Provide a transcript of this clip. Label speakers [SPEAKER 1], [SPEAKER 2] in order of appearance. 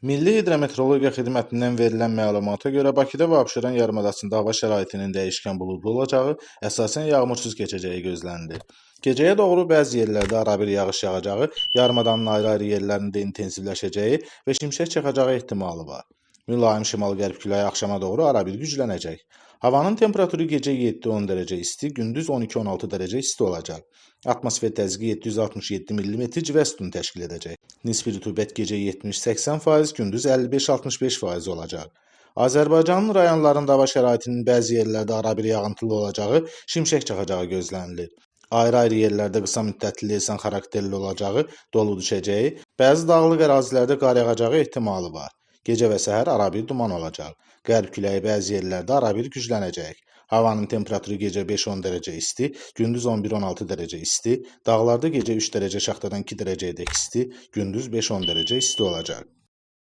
[SPEAKER 1] Milli Hidrometeorologiya Xidmətindən verilən məlumata görə Bakıda və Abşeron yarımadasında hava şəraitinin dəyişkən buludlu olacağı, əsasən yağmursuz keçəcəyi gözlənilir. Gecəyə doğru bəzi yerlərdə arabir yağış yağacağı, yarımadanın ayrı-ayrı yerlərində intensivləşəcəyi və şimşək çaxacağı ehtimalı var. Mülayim şimal-qərb küləyi axşama doğru arabir güclənəcək. Havanın temperaturu gecə 7-10 dərəcə isti, gündüz 12-16 dərəcə isti olacaq. Atmosfer təzyiqi 767 mm civə sütunu təşkil edəcək. Nisbi rütubət gecə 70-80%, gündüz 55-65% olacaq. Azərbaycanın rayonlarında hava şəraitinin bəzi yerlərdə arabir yağıntılı olacağı, şimşək çaxacağı gözlənilir. Ayrı-ayrı yerlərdə qısa müddətli leysan xarakterli olacağı, dolu düşəcəyi, bəzi dağlıq ərazilərdə qar yağacağı ehtimalı var. Gecə və səhər arabir duman olacaq. Qərb küləyi bəzi yerlərdə arabir güclənəcək. Havanın temperaturu gecə 5-10 dərəcə isti, gündüz 11-16 dərəcə isti, dağlarda gecə 3 dərəcə şaxtadan 2 dərəcəyədək isti, gündüz 5-10 dərəcə isti olacaq.